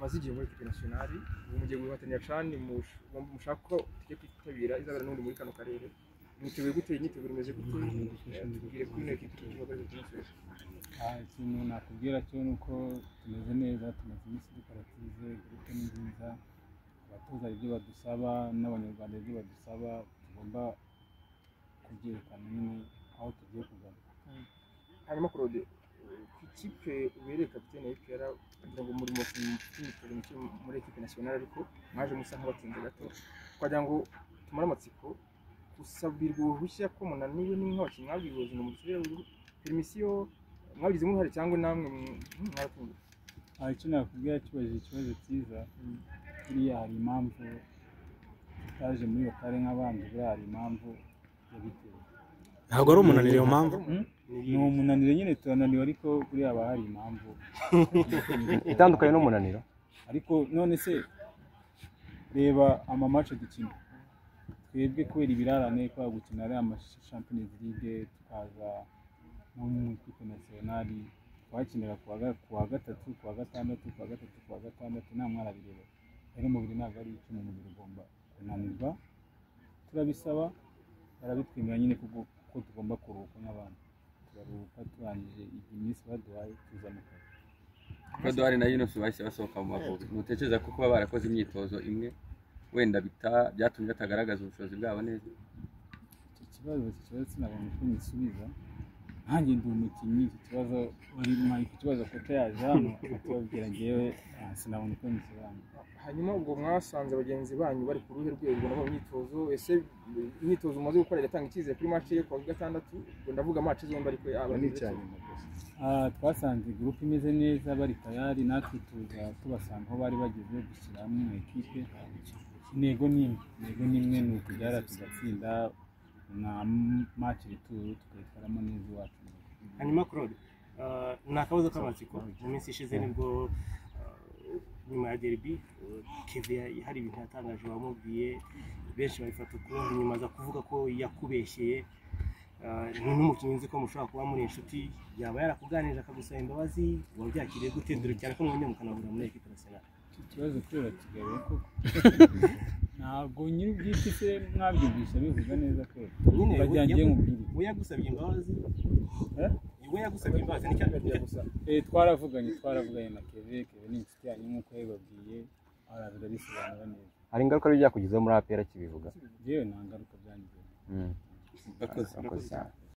maze igihe muri equipe nationale mugiye guhatanya cyane mushaka ko tujye kwitabira izabera n'undi muri kano karere mwiteguye gute imyiteguro imeze gute tubwire kuri ino equipe tubabaze tumusesha ikintu nakubwira cyo nuko tumeze neza tumaze iminsi dukora tize groupe ni nziza abatoza ibyo badusaba n'abanyarwanda ibyo badusaba tugomba kubyerekana nyine aho tugiye kugana hanyuma Claude ku ikipe ubereye kapitene y'PR kugira ngo muri muri equipe nationale ariko mwaje musa nk'abatinze gato twagira ngo tumara amatsiko usabirwa uruhushya ko munaniwe n'inkoki mwabwiye ubuzima mu kirere permission mwabigize muhari cyangwa namwe mwaratunga icyo nakubwira kibajije ikibazo cyiza kiriya hari impamvu tutaje muri iyo kare nk'abandi buriya hari impamvu yabitewe ntabwo ari umunaniro iyo mpamvu ni umunaniro nyine turananiwe ariko kuri haba hari impamvu itandukanye n'umunaniro ariko none se reba amamatch dukina twebwe kubera ibirarane kwa gukina ari Champions League tukaza no mu ikipe nationale twakinira kuwa gatatu kuwa gatandatu nta mwara bireba rero umubiri ntabwo ari icyo mu mubiri ugomba kunanirwa turabisaba barabitwimira nyine ko tugomba kuruhuka nk'abantu turaruhuka turangije iminsi baduhaye tuza mu kazi baduhaye na Yunus bahise basohoka mu Mavubi mutekereza ko kuba barakoze imyitozo imwe wenda byatumye batagaragaza ubushobozi bwabo neza iki kibazo sinabona uko nyisubiza nanjye ndi umukinnyi iki kibazo uri mu kibazo kote yaje hano atubwira ngewe sinabona uko nyisubiza hanyuma ubwo mwasanze bagenzi banyu bari ku ruhe rwego nabo imyitozo ese imyitozo umaze gukora iratanga icyizere kuri match yo kwa gatandatu ubwo ndavuga match zombi ariko ni cyane twasanze groupe imeze neza bari tayari natwe tuza tubasanga aho bari bageze gushyira hamwe mu equipe intego nimwe ni ukujyara tugatsinda na match retour tukayitwaramo neza iwacu hanyuma Claude nakabazo k'amatsiko mu minsi ishize nibwo nyuma ya derby Kevin hari ibintu yatangaje wamubwiye benshi babifata ukundi nyuma za kuvuga ko yakubeshyeye n'umukinnyi nzi ko mushobora kuba muri inshuti yaba yarakuganije akagusaba imbabazi wabyakiriye gute dore cyane ko mwongeye mukanahura muri equipe nationale ikibazo kubera kigabe ko ntabwo nyiri ubwite se mwabyumvisha bivuga neza ko bajyangiye mubwire we yagusabye imbabazi we yagusabye imbabazi ni cyane gusa twaravuganye na Kevin ni inshuti yanyu nk'uko yababwiye araza bisobanura neza hari ingaruka byakugizeho muri APR kibivuga yewe nta ngaruka byangize bakoze